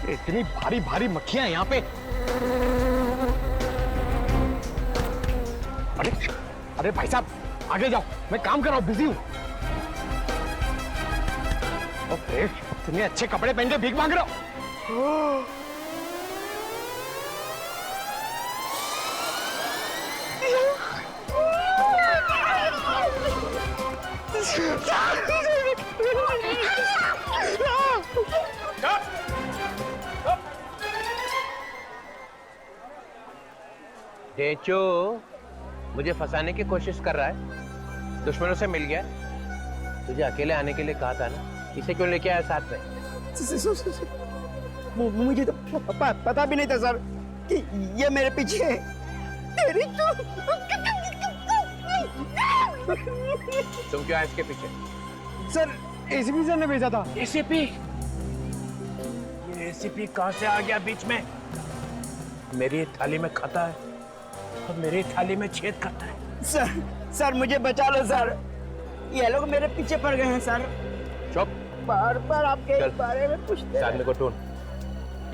इतनी भारी भारी मक्खियां यहाँ पे। अरे अरे भाई साहब आगे जाओ, मैं काम कर रहा हूँ, बिजी हूँ। इतने अच्छे कपड़े पहन के भीख मांग रहे हो। ढेंचू मुझे फंसाने की कोशिश कर रहा है, दुश्मनों से मिल गया। तुझे अकेले आने के लिए कहा था ना, इसे क्यों लेके आया साथ में? मुझे तो पता भी नहीं था सर कि ये मेरे पीछे है। तेरी तुम क्यों आए इसके पीछे? सर एसीपी सर ने भेजा था। एसीपी? ये एसीपी कहां से आ गया बीच में? मेरी थाली में खाता है और मेरी थाली में छेद करता है। सर मुझे बचा लो सर, ये लोग मेरे पीछे पड़ गए हैं सर। चुप। बार बार आपके बारे में पूछते हैं। आदमी को ढूंढ।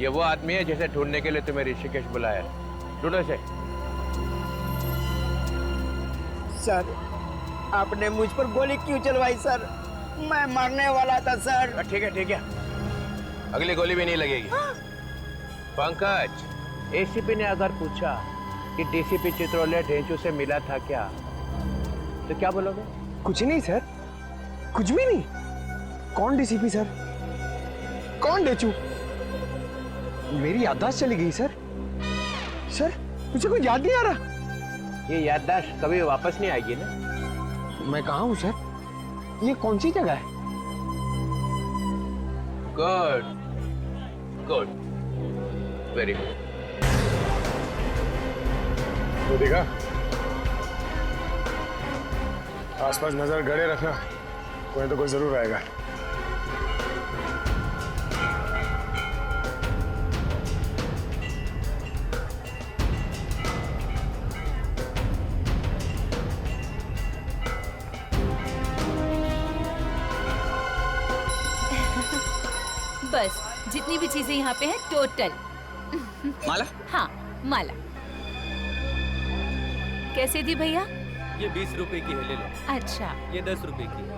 ये वो आदमी है जिसे ढूंढने के लिए तुम्हें ऋषिकेश बुलाया है। ढूंढो इसे। सर आपने मुझ पर गोली क्यों चलवाई सर? मैं मरने वाला था सर। ठीक है, अगली गोली भी नहीं लगेगी। पंकज, एसीपी ने अगर पूछा कि डीसीपी चित्रोले ढेंचू से मिला था क्या, तो क्या बोलोगे? कुछ नहीं सर, कुछ भी नहीं। कौन डीसीपी सर? कौन ढेंचू? मेरी याददाश्त चली गई सर। सर मुझे कुछ याद नहीं आ रहा। ये याददाश्त कभी वापस नहीं आएगी ना। मैं कहाँ हूँ सर? ये कौन सी जगह है? Good, very good. तो देखा, आसपास नजर गड़े रखना, कोई तो कोई जरूर आएगा। बस जितनी भी चीजें यहाँ पे हैं टोटल। माला? हाँ माला। कैसे दी भैया? ये 20 रुपए की है, ले लो। अच्छा। ये 10 रुपए की है।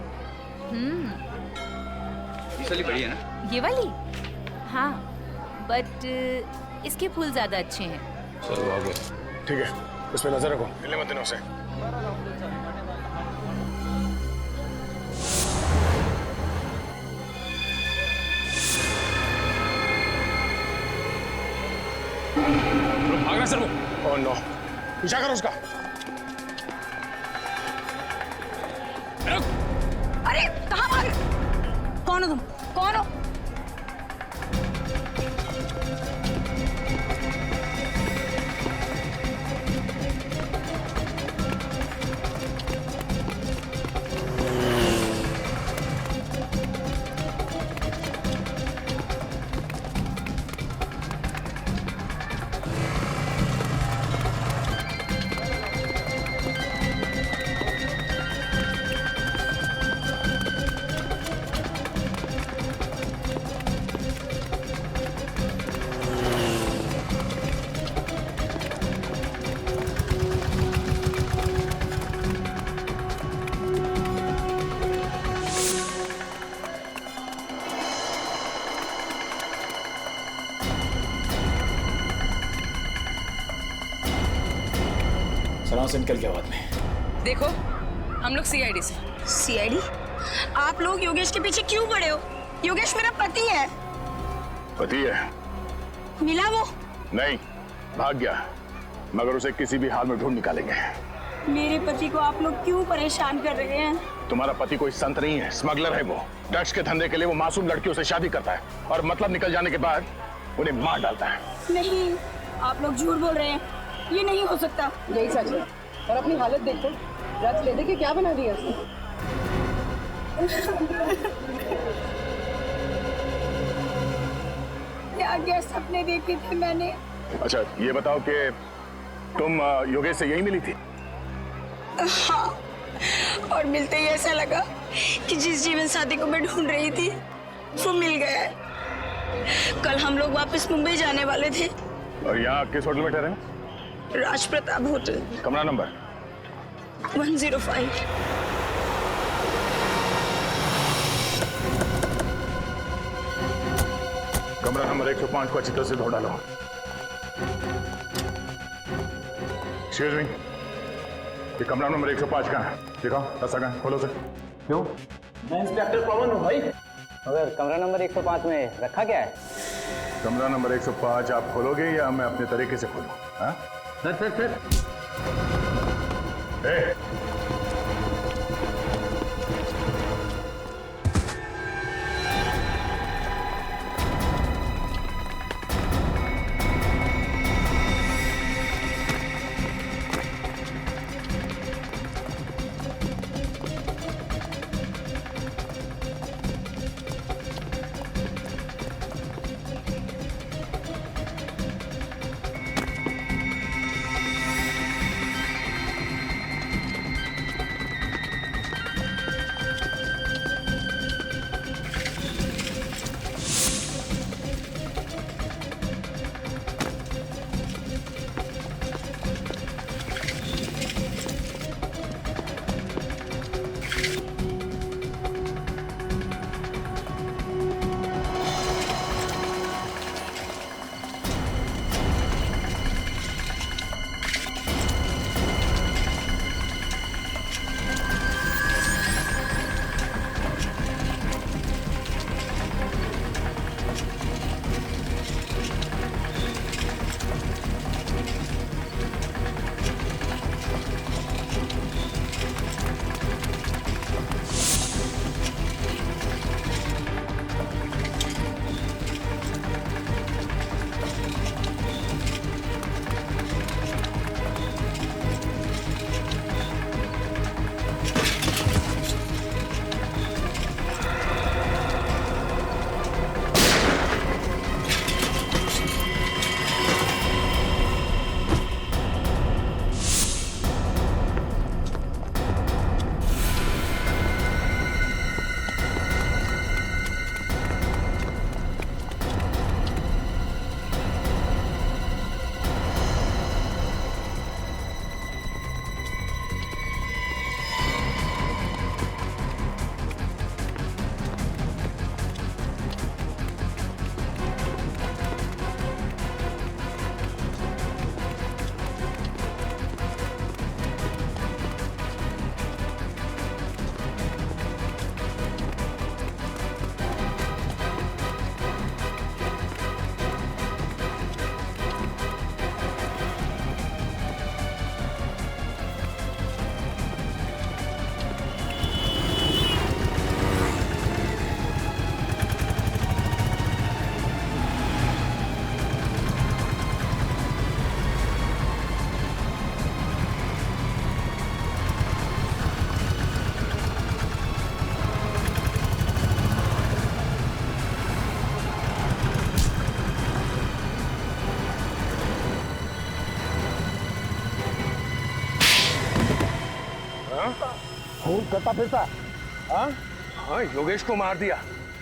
ये वाली बढ़िया है ना? ये वाली? हाँ बट इसके फूल ज्यादा अच्छे हैं। चलो आगे। ठीक है, उस पर नजर रखो, मिलने मत देना उसे। भाग रहा सर वो। ओह नो, पीछा करो उसका। अरे कहाँ भाग? कौन हो तुम? कौन हो? सलाम से निकल गया बाद में। देखो हम लोग सीआईडी से। सीआईडी? आप लोग योगेश के पीछे क्यों पड़े हो? योगेश मेरा पति है। पति है? मिला वो? नहीं, भाग गया, मगर उसे किसी भी हाल में ढूंढ निकालेंगे। मेरे पति को आप लोग क्यों परेशान कर रहे हैं? तुम्हारा पति कोई संत नहीं है, स्मगलर है वो। ड्रग्स के धंधे के लिए वो मासूम लड़कियों से शादी करता है और मतलब निकल जाने के बाद उन्हें मार डालता है। नहीं, आप लोग झूठ बोल रहे हैं, ये नहीं हो सकता। यही सच है। और अपनी हालत देखो, ड्रग्स ले दे के क्या बना दिया उसने। क्या क्या सपने देखे थे मैंने। अच्छा ये बताओ कि तुम योगेश से यही मिली थी? हाँ, और मिलते ही ऐसा लगा कि जिस जीवन साथी को मैं ढूंढ रही थी वो मिल गया है। कल हम लोग वापस मुंबई जाने वाले थे। और यहाँ किस होटल में ठहरे? राज प्रताप होटल, कमरा नंबर 105। कमरा नंबर 105 को अच्छी तरह से धो डालो। एक्सक्यूज मी, ये कमरा नंबर 105 कहाँ है? दिखाओ, ऐसा कहाँ? खोलो से। क्यों? मैं इंस्पेक्टर पवन हूँ भाई। मगर कमरा नंबर 105 में रखा क्या है? कमरा नंबर 105 आप खोलोगे या मैं अपने तरीके से खोलूं? हाँ? सर। ए! खून करता फिरता। हाँ हाँ, योगेश को मार दिया,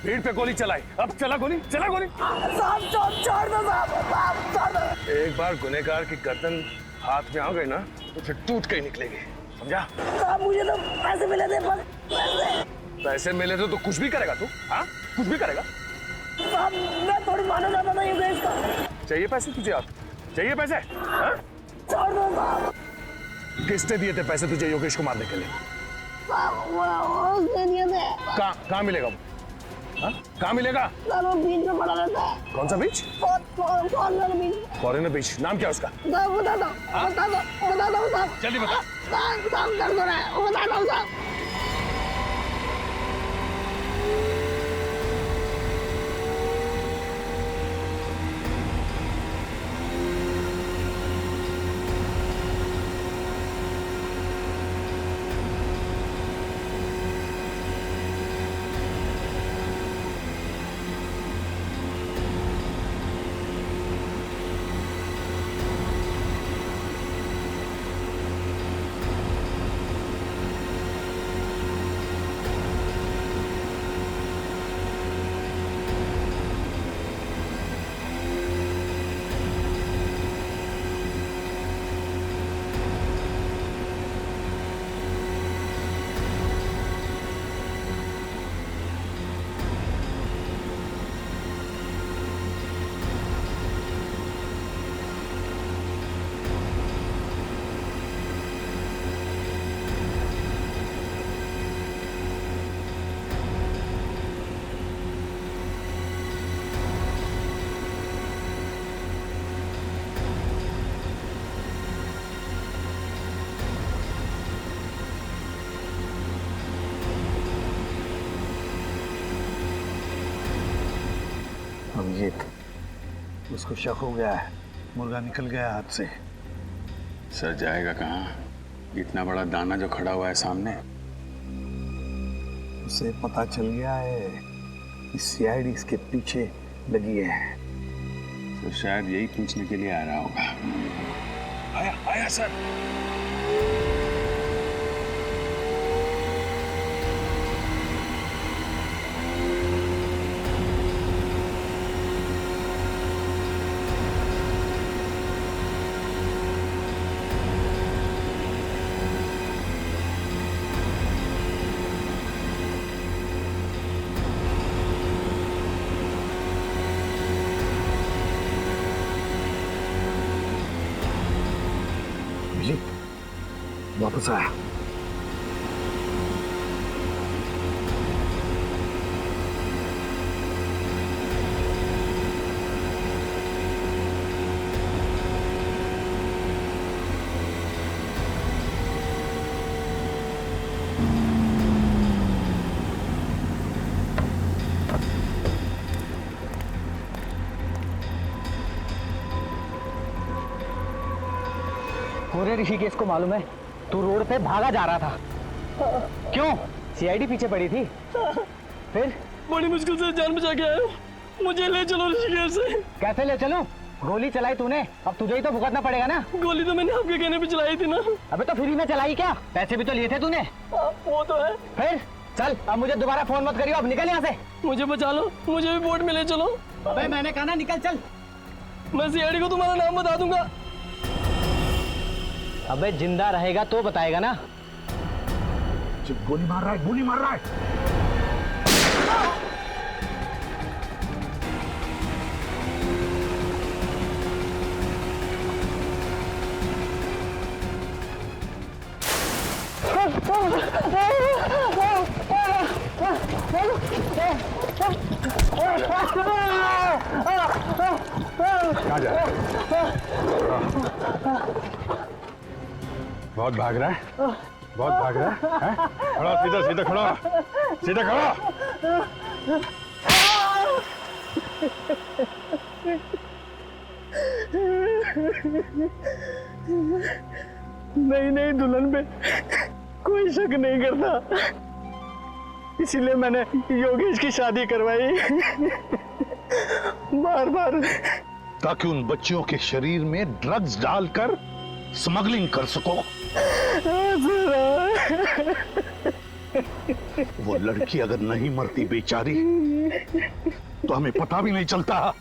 भीड़ पे गोली चलाई, अब चला गोली। साहब छोड़ दो साहब, छोड़ दो। एक बार गुनहगार की गर्दन हाथ में आ गई ना तो फिर टूट के ही निकलेगी, समझा? साहब मुझे तो पैसे मिले थे, बस पैसे मिले थे तो कुछ भी करेगा तू? हाँ, कुछ भी करेगा? साहब मैं थोड़ी मानना चाहता था योगेश का। चाहिए पैसे तुझे? आप चाहिए पैसे? हाँ? छोड़ दो साहब। किसने दिए थे पैसे तुझे योगेश को मारने के लिए? वो उसने दिए थे। कहाँ मिलेगा वो? हाँ? कहाँ मिलेगा? सर वो बीच में पड़ा रहता है। कौन सा बीच? फॉरेनर बीच। फॉरेनर बीच, नाम क्या है उसका? बता दो साहब। जल्दी बता। साहब दर्द हो रहा है, बता दो साहब। अभिजीत, उसको शक हो गया है, मुर्गा निकल गया हाथ से। सर जाएगा कहाँ? इतना बड़ा दाना जो खड़ा हुआ है सामने। उसे पता चल गया है कि सीआईडी इसके पीछे लगी है, तो शायद यही पूछने के लिए आ रहा होगा। आया आया सर। वापस आया। पूरे ऋषिकेश को मालूम है तू रोड पे भागा जा रहा था। क्यों? सीआईडी पीछे पड़ी थी। फिर बड़ी मुश्किल से जान बचा के आया, मुझे ले चलो ऋषिकेश से। कैसे ले चलूं? गोली चलाई तूने, अब तुझे ही तो भुगतना पड़ेगा ना। गोली तो मैंने आपके कहने पे चलाई थी ना। अबे तो फ्री में चलाई क्या? पैसे भी तो लिए थे तूने। वो तो है। फिर चल, अब मुझे दोबारा फोन मत करियो, अब निकल यहाँ से। मुझे बचा लो, मुझे भी बोट में ले चलो। अबे मैंने कहा ना निकल चल। मैं सीआईडी को तुम्हारा नाम बता दूंगा। अबे जिंदा रहेगा तो बताएगा ना। गोली मार रहा है, गोली मार रहा है। कहाँ जा रहा है? बहुत भाग रहा है, बहुत भाग रहा है? खड़ा, सीधा सीधा खड़ा, सीधा खड़ा। नहीं नहीं, दुल्हन पे कोई शक नहीं करता, इसीलिए मैंने योगेश की शादी करवाई। बार बार ताकि उन बच्चियों के शरीर में ड्रग्स डालकर स्मगलिंग कर सको। वो लड़की अगर नहीं मरती बेचारी, तो हमें पता भी नहीं चलता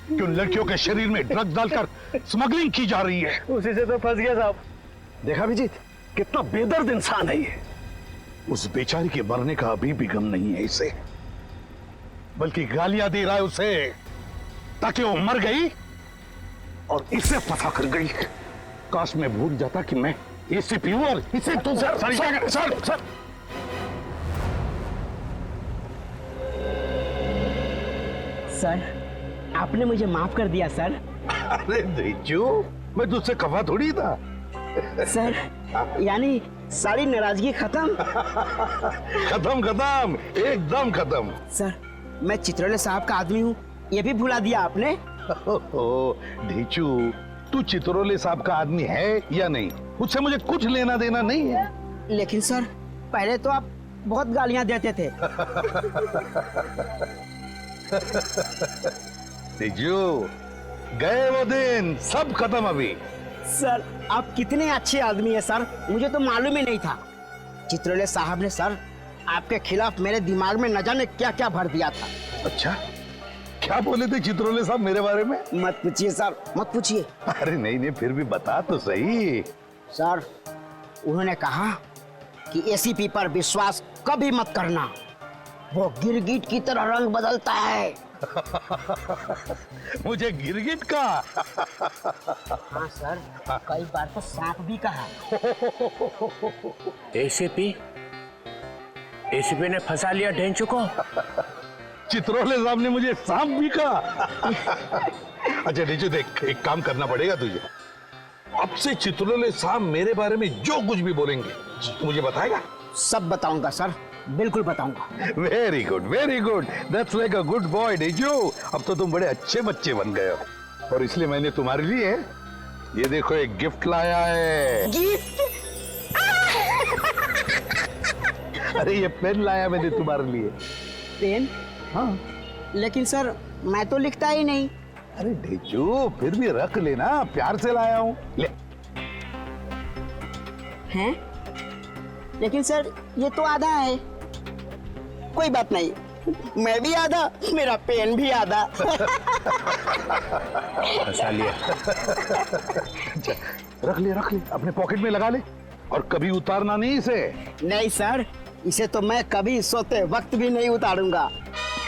कि उन लड़कियों के शरीर में ड्रग्स डालकर स्मगलिंग की जा रही है। उसी से तो फंस गया साहब। देखा अभिजीत, कितना बेदर्द इंसान है ये। उस बेचारी के मरने का अभी भी गम नहीं है इसे, बल्कि गालियां दे रहा है उसे ताकि वो मर गई और इसे फंसा कर गई। काश मैं भूल जाता कि मैं एसीपी हूं और इसे तो सर सर, आपने मुझे माफ कर दिया सर। अरे देजू, मैं तुझसे खफा थोड़ी था। सर, यानी सारी नाराजगी खत्म। खत्म खत्म, एकदम खत्म। सर, मैं चित्रोले साहब का आदमी हूँ, ये भी भुला दिया आपने। ढीचू, तू चित्रोले साहब का आदमी है या नहीं, उससे मुझे कुछ लेना देना नहीं है। लेकिन सर, पहले तो आप बहुत गालियां देते थे। ढीचू, गए वो दिन, सब खत्म अभी। सर, आप कितने अच्छे आदमी हैं सर, मुझे तो मालूम ही नहीं था। चित्रोले साहब ने सर आपके खिलाफ मेरे दिमाग में न जाने क्या क्या भर दिया था। अच्छा, क्या बोले थे चित्रोले साहब मेरे बारे में? मत पूछिए सर, मत पूछिए। अरे नहीं नहीं, फिर भी बता तो सही। सर, उन्होंने कहा कि एसीपी पर विश्वास कभी मत करना, वो गिरगिट की तरह रंग बदलता है। मुझे गिरगिट का? हाँ सर, कई बार तो सांप भी कहा। एसीपी ने फंसा लिया ढेंचू को। चित्रोले साहब ने मुझे सांप भी कहा। अच्छा ढेंचू, देख, एक काम करना पड़ेगा तुझे। अब से चित्रोले साहब मेरे बारे में जो कुछ भी बोलेंगे मुझे बताएगा? सब बताऊंगा सर, बिल्कुल बताऊंगा। Very good, very good. That's like a good boy डेजू। अब तो तुम बड़े अच्छे बच्चे बन गए हो, और इसलिए मैंने तुम्हारे लिए ये देखो एक गिफ्ट लाया है। गिफ्ट? अरे ये पेन लाया मैंने तुम्हारे लिए। पेन? हाँ। लेकिन सर मैं तो लिखता ही नहीं। अरे डेजू फिर भी रख लेना, प्यार से लाया हूँ, ले। हैं? लेकिन सर ये तो आधा है। कोई बात नहीं, मैं भी आधा, मेरा पेन भी आधा। फंसा लिया। रख ले अपने पॉकेट में लगा ले, और कभी उतारना नहीं इसे। नहीं सर, इसे तो मैं कभी सोते वक्त भी नहीं उतारूंगा।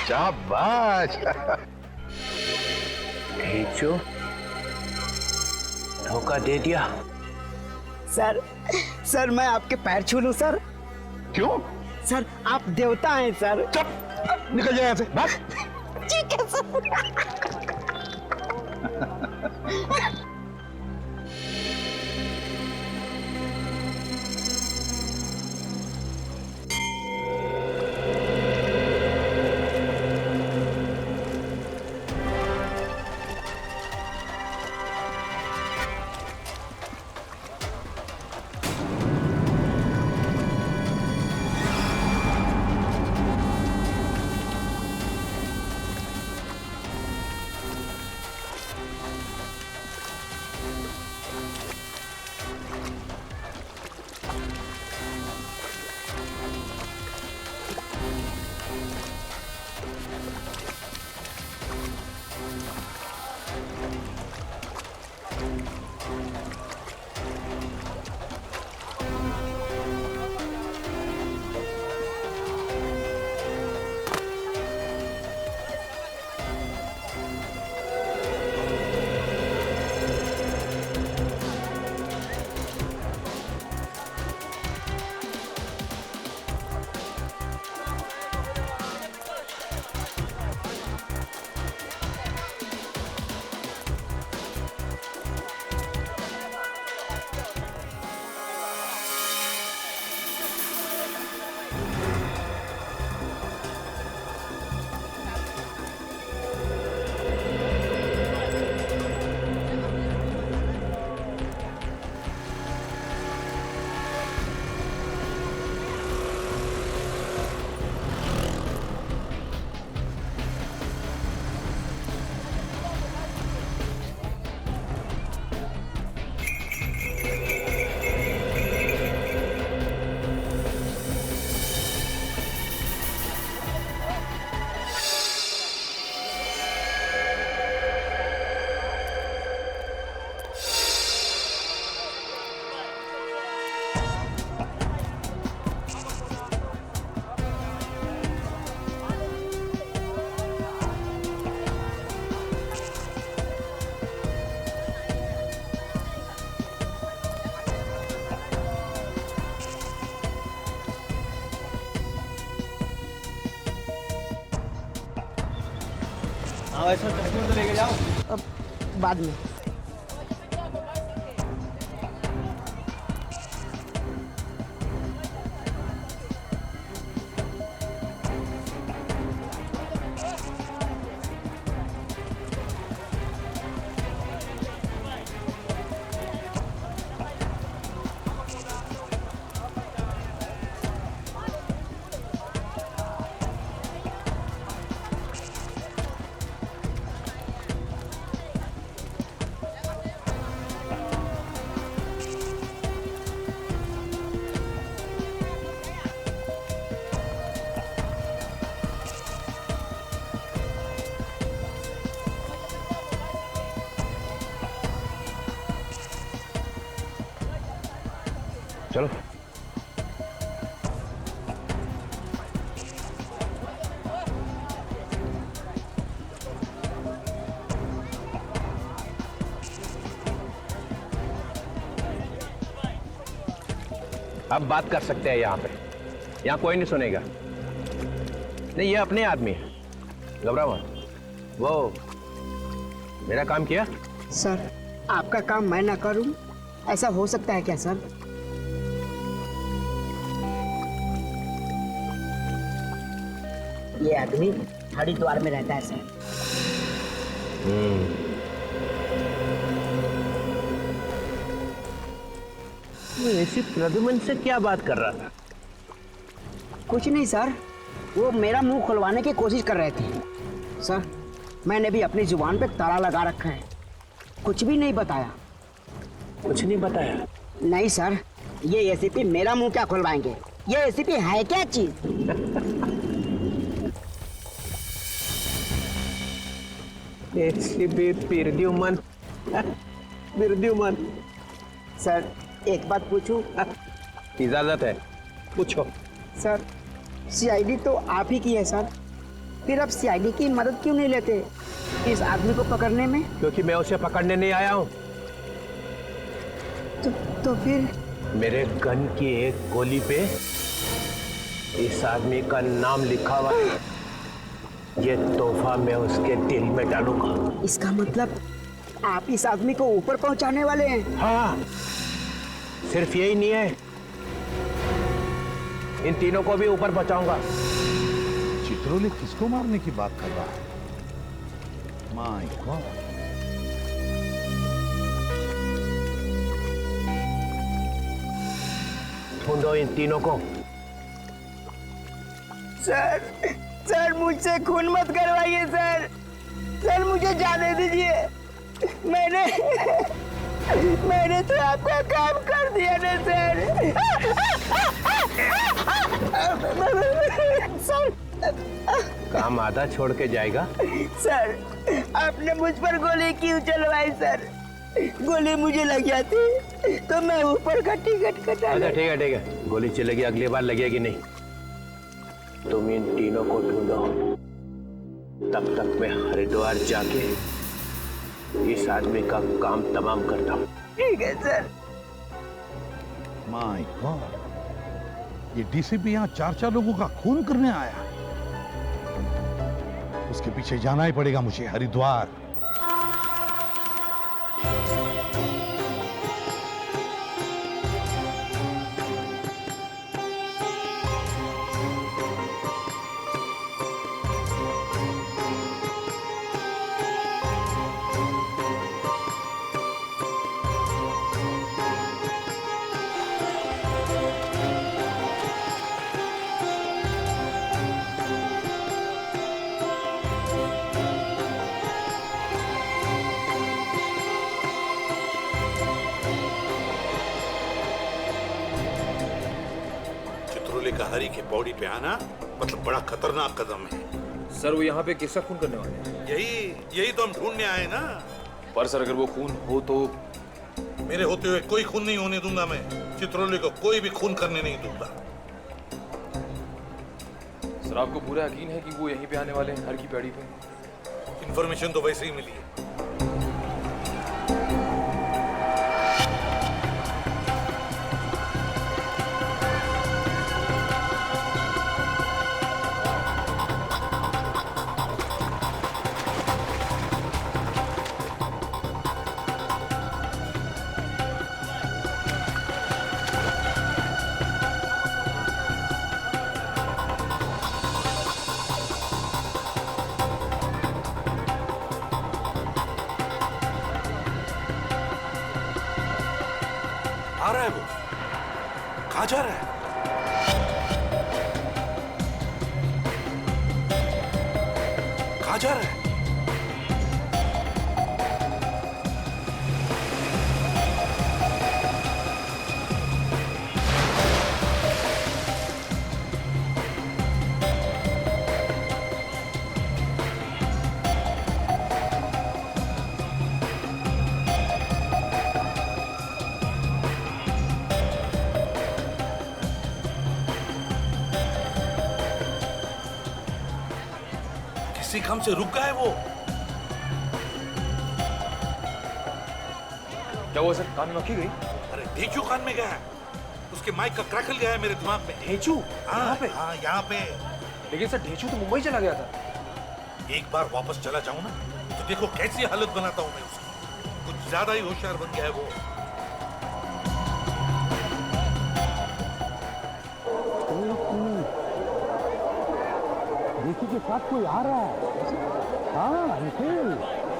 शाबाश। भेजो, धोखा दे दिया। सर मैं आपके पैर छू लूं सर? क्यों? सर आप देवता हैं सर। चुप, निकल जाए यहाँ से, भाग। ठीक है सर। अब बाद में। चलो। अब बात कर सकते हैं यहाँ पे, यहाँ कोई नहीं सुनेगा। नहीं, ये अपने आदमी है, घबराओ मत। वो मेरा काम किया। सर आपका काम मैं ना करूं, ऐसा हो सकता है क्या सर? ये आदमी हरिद्वार में रहता है सर। ऐसी प्रद्युमन से क्या बात कर रहा था? कुछ नहीं सर, वो मेरा मुंह खुलवाने की कोशिश कर रहे थे। सर मैंने भी अपनी जुबान पे ताला लगा रखा है, कुछ भी नहीं बताया। कुछ नहीं बताया? नहीं सर, ये एसीपी मेरा मुंह क्या खुलवाएंगे? ये एसीपी है क्या चीज? एसीपी प्रद्युमन। प्रद्युमन। सर एक बात पूछूं? इजाजत है, पूछो। सर सीआईडी तो आप ही की है सर, फिर आप सीआईडी की मदद क्यों नहीं लेते इस आदमी को पकड़ने में? क्योंकि मैं उसे पकड़ने नहीं आया हूँ। तो फिर? मेरे गन की एक गोली पे इस आदमी का नाम लिखा हुआ है। ये तोहफा मैं उसके दिल में डालूंगा। इसका मतलब आप इस आदमी को ऊपर पहुंचाने वाले हैं? हाँ, सिर्फ यही नहीं है, इन तीनों को भी ऊपर पहुंचाऊंगा। चित्रोले किसको मारने की बात कर रहा है? My God. ढूंढो इन तीनों को। सर मुझसे खून मत करवाइए सर। सर मुझे जाने दीजिए। मैंने तो आपका काम कर दिया ना सर। सर काम आधा छोड़ के जाएगा? सर आपने मुझ पर गोली क्यों चलवाई सर? गोली मुझे लग जाती तो मैं ऊपर का टिकट कटा। अच्छा ठीक है, गोली चलेगी, अगली बार लगेगी नहीं। तुम इन तीनों को ढूंढो, तब तक मैं हरिद्वार जाके इस आदमी का काम तमाम करता हूँ। ठीक है सर। माय गॉड, ये डीसीपी यहाँ 4 लोगों का खून करने आया। उसके पीछे जाना ही पड़ेगा मुझे, हरिद्वार। का हरी के बॉडी पे आना मतलब बड़ा खतरनाक कदम है। सर वो यहाँ पे किसका खून करने वाले हैं? यही तो हम ढूंढने आए ना। पर सर अगर वो खून हो तो? मेरे होते हुए कोई खून नहीं होने दूंगा मैं। चित्रोले को कोई भी खून करने नहीं दूंगा। सर आपको पूरा यकीन है कि वो यहीं पे आने वाले हैं, हर की पैड़ी पे? इंफॉर्मेशन तो वैसे ही मिली है। आ रहा है वो, कहाँ जा रहा है? कहाँ जा रहा है? किसी काम से रुक गया है वो। क्या हुआ सर, कान में मक्खी गई? अरे ढेंचू कान में गया है, उसके माइक का क्रैकल गया है मेरे दिमाग में। ढेंचू? यहाँ पे? हाँ यहाँ पे। लेकिन सर ढेंचू तो मुंबई चला गया था। एक बार वापस चला जाऊं ना तो देखो कैसी हालत बनाता हूं मैं उसकी। कुछ ज्यादा ही होशियार बन गया है वो। देखिए कि के साथ कोई आ रहा है। हाँ निखिल,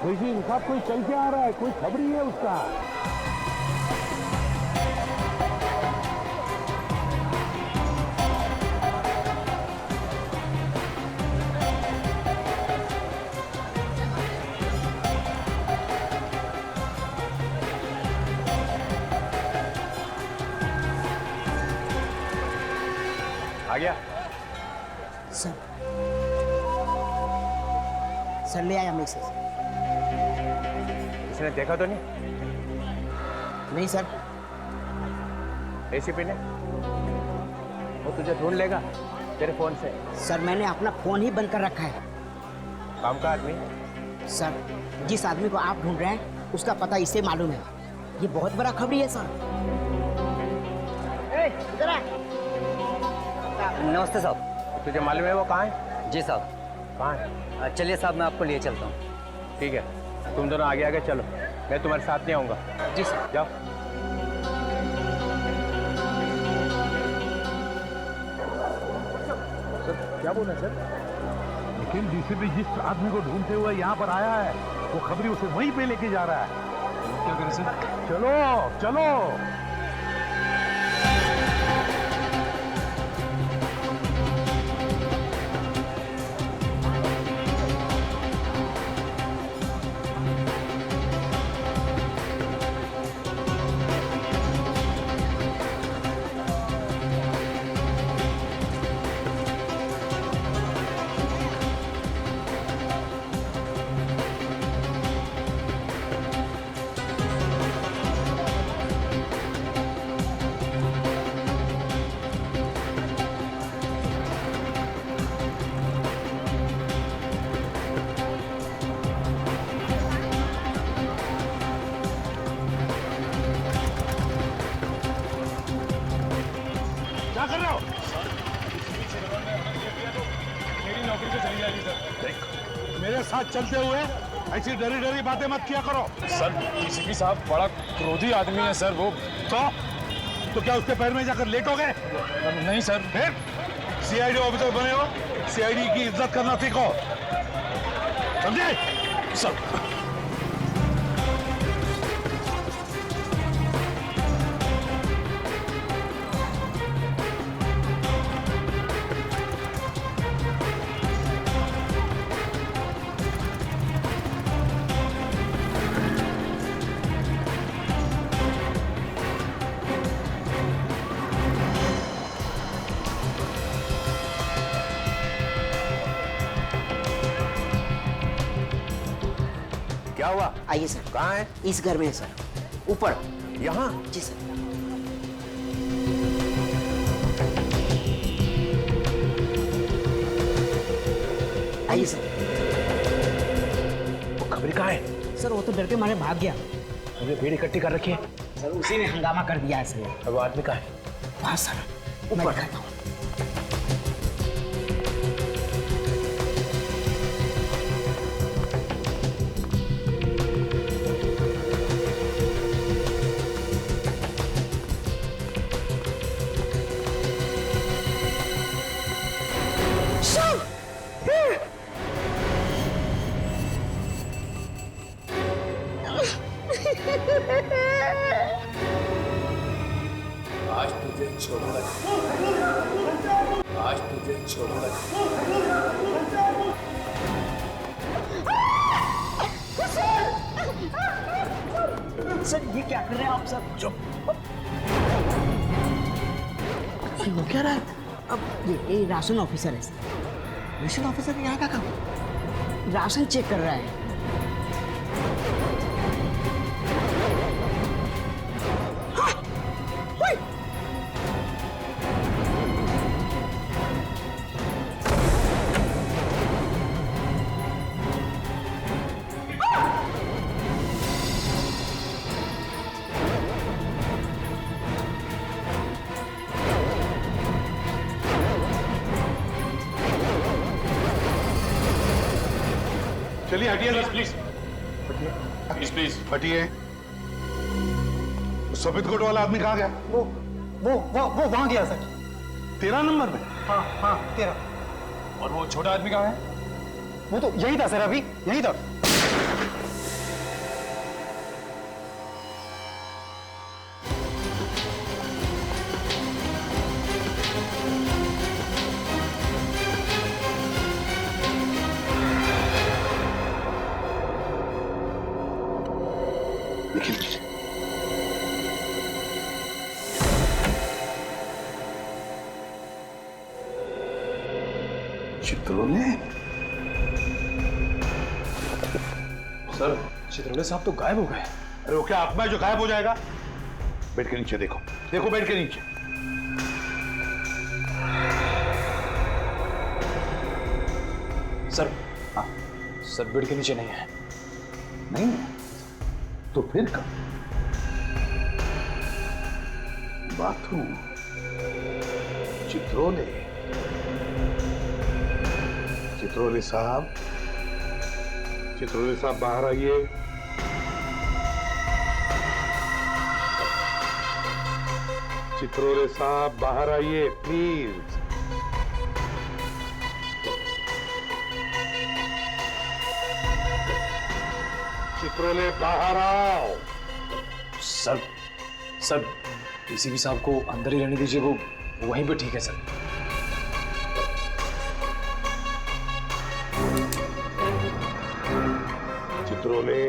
देखिए इनके साथ कोई चल के आ रहा है, कोई खबरी है उसका। आ गया? सर ले आया मैसेज। इसने देखा तो नहीं? नहीं सर। एसीपी ने? वो तुझे ढूंढ लेगा तेरे फोन से। सर मैंने अपना फोन ही बंद कर रखा है। काम का आदमी? सर जिस आदमी को आप ढूंढ रहे हैं उसका पता इसे मालूम है। ये बहुत बड़ा खबरी है सर। इधर आ। नमस्ते साहब। तुझे मालूम है वो कहाँ है? जी साहब। कहाँ है? चलिए साहब, मैं आपको लिए चलता हूँ। ठीक है, तुम दोनों आगे आगे चलो, मैं तुम्हारे साथ नहीं आऊँगा। जी सर। जाओ। सर क्या बोल रहे हैं सर? लेकिन डीसीपी जिस आदमी को ढूंढते हुए यहाँ पर आया है, वो खबरी उसे वहीं पे लेके जा रहा है। क्या करें सर? चलो चलो। क्या कर रहे हो? मेरी नौकरी तो चली जाएगी सर। देख, मेरे साथ चलते हुए ऐसी डरी डरी बातें मत किया करो। सर डीसीपी साहब बड़ा क्रोधी आदमी है सर वो। तो क्या उसके पैर में जाकर लेटोगे? नहीं सर। फिर सीआईडी ऑफिसर बने हो, सीआईडी की इज्जत करना सीखो, समझे? सर क्या हुआ? आइए सर। कहाँ है? इस घर में है सर, ऊपर। यहाँ? जी सर। आइए सर। वो खबरी कहाँ है? सर वो तो डर के मारे भाग गया। मुझे भीड़ इकट्ठी कर रखी है। सर उसी ने हंगामा कर दिया है सर। अब वो आदमी कहाँ है? वहाँ सर ऊपर खाता हूँ। आज तुझे छोड़ूंगा, आज तुझे छोड़ूंगा। सर ये क्या कर रहे हैं आप सर? चुप। ये हो क्या रहा है? अब ये राशन ऑफिसर है सर। राशन ऑफिसर यहाँ का काम? राशन चेक कर रहा है। चलिए हटिए सर, प्लीज प्लीज प्लीज हटिए। सफेद कोट वाला आदमी कहाँ गया? वो वहाँ गया सर। 13 नंबर में? हाँ 13। और वो छोटा आदमी कहाँ है? वो तो यही था सर, अभी यही था। चित्रोले? सर, चित्रोले साहब तो गायब हो गए। अरे वो क्या आत्मा है जो गायब हो जाएगा? बेड के नीचे देखो, देखो बेड के नीचे। सर, हाँ, सर बेड के नीचे नहीं है। नहीं है? तो फिर कब? बाथरूम? चित्रोले? चित्रोले साहब, चित्रोले साहब बाहर आइए। चित्रोले साहब बाहर आइए प्लीज। चित्रोले बाहर आओ। सर, सर डीसीपी साहब को अंदर ही रहने दीजिए, वो वहीं पे ठीक है सर। चित्रोले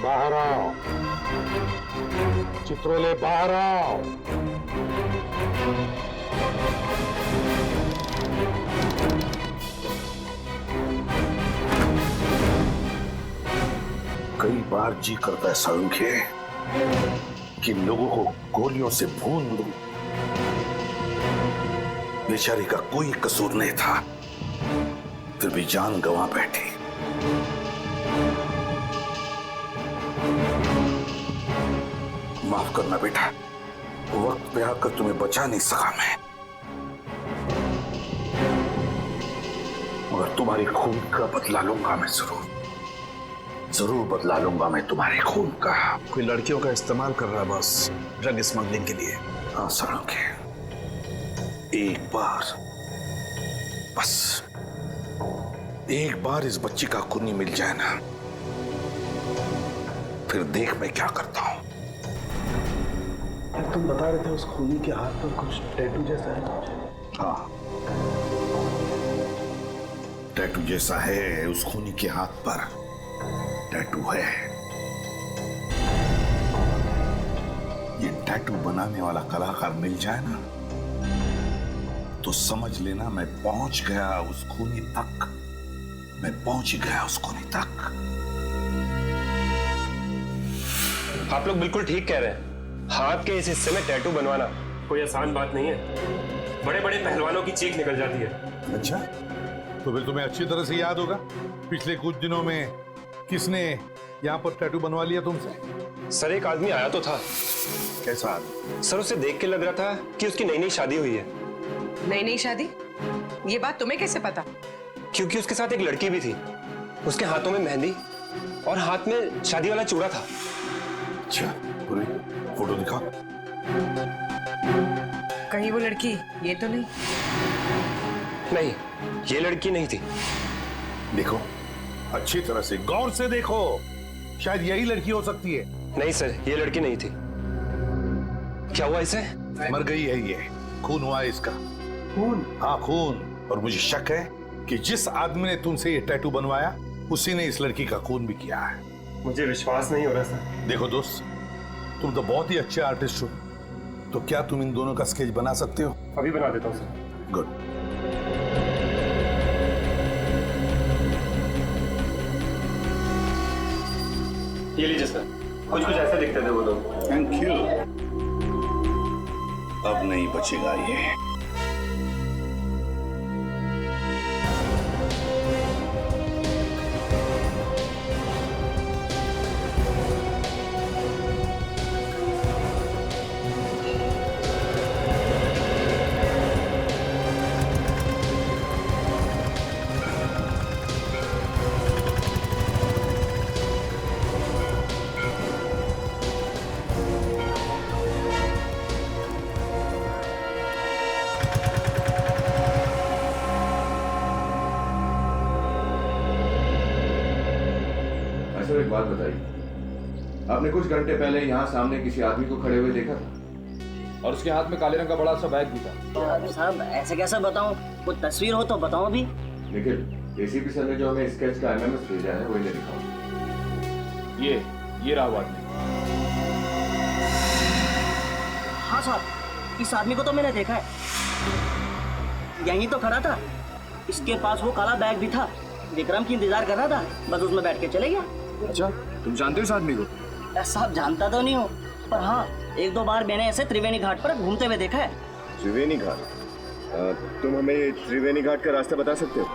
बाहर आओ। चित्रोले बाहर आओ। कई बार जी करता है संख्य कि लोगों को गोलियों से भून दूं। बेचारी का कोई कसूर नहीं था, फिर भी जान गंवा बैठी। माफ करना बेटा, वक्त पे आकर तुम्हें बचा नहीं सका मैं, मगर तुम्हारी खून का बदला लूंगा मैं, जरूर बदला लूंगा मैं तुम्हारे खून का। कोई लड़कियों का इस्तेमाल कर रहा है बस, ड्रग स्मगलिंग के लिए। हाँ सड़ोगे, एक बार, बस एक बार इस बच्ची का खूनी मिल जाए ना, फिर देख मैं क्या करता हूं। तुम बता रहे थे उस खूनी के हाथ पर कुछ टैटू जैसा है। हाँ, टैटू जैसा है उस खूनी के हाथ पर, टैटू है। ये टैटू बनाने वाला कलाकार मिल जाए ना, तो समझ लेना मैं पहुंच गया उस खूनी तक, मैं पहुंच गया उस खूनी तक। आप लोग बिल्कुल ठीक कह रहे हैं। हाथ के इस हिस्से में टैटू बनवाना कोई आसान बात नहीं है। बड़े बड़े पहलवानों की चीख निकल जाती है। अच्छा, तो फिर तुम्हें अच्छी तरह से याद होगा पिछले कुछ दिनों में किसने यहाँ पर टैटू बनवा लिया तुमसे? सर, एक आदमी आया तो था। कैसा आदमी? सर, उसे देख के लग रहा था कि उसकी नई नई शादी हुई है। नई नई शादी? ये बात तुम्हें कैसे पता? क्योंकि उसके साथ एक लड़की भी थी। उसके हाथों में मेहंदी और हाथ में शादी वाला चूड़ा था। अच्छा, पूरी फोटो दिखा। कहीं वो लड़की ये तो नहीं? नहीं, ये लड़की नहीं थी। देखो अच्छी तरह से, गौर से देखो, शायद यही लड़की हो सकती है। नहीं सर, ये लड़की नहीं थी। क्या हुआ इसे? मर गई है ये, खून हुआ है इसका। खून? हाँ खून। और मुझे शक है कि जिस आदमी ने तुमसे ये टैटू बनवाया उसी ने इस लड़की का खून भी किया है। मुझे विश्वास नहीं हो रहा सर। देखो दोस्त, तुम तो बहुत ही अच्छे आर्टिस्ट हो, तो क्या तुम इन दोनों का स्केच बना सकते हो? अभी बना देता हूँ सर। गुड। ये लीजिए सर, कुछ कुछ ऐसे दिखते थे वो लोग। Thank you. अब नहीं बचेगा ये। बात बताइए, आपने कुछ घंटे पहले यहाँ सामने किसी आदमी को खड़े हुए देखा था और उसके हाथ में काले रंग का बड़ा सा बैग भी था। साहब ऐसे कैसे बताऊं, कोई तस्वीर हो तो बताओ अभी। निखिल, एसीपी सर ने जो हमें स्केच का एमएमएस भेजा है वो इन्हें दिखाओ। ये रहा वो आदमी। हाँ साहब, इस आदमी को तो मैंने देखा है, यहीं तो खड़ा था, इसके पास वो काला बैग भी था, विक्रम की इंतजार कर रहा था, बस उसमें बैठ के चले गया। अच्छा, तुम जानते हो इस आदमी को? साहब जानता तो नहीं हूँ, पर हाँ 1-2 बार मैंने ऐसे त्रिवेणी घाट पर घूमते हुए देखा है। त्रिवेणी घाट? तुम हमें त्रिवेणी घाट का रास्ता बता सकते हो?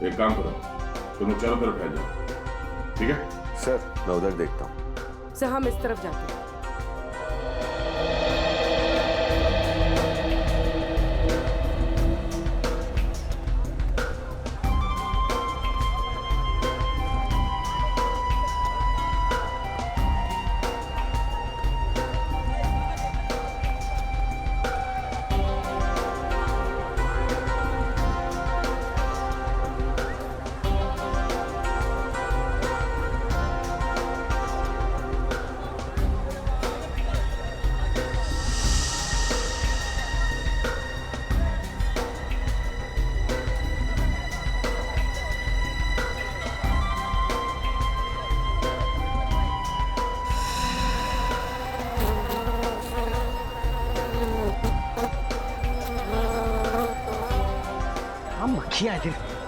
एक काम करो, तुम लोग चारों तरफ फैल जाओ, ठीक है? सर मैं उधर देखता हूँ। सर हम इस तरफ जाते हैं। मक्खियाँ इधर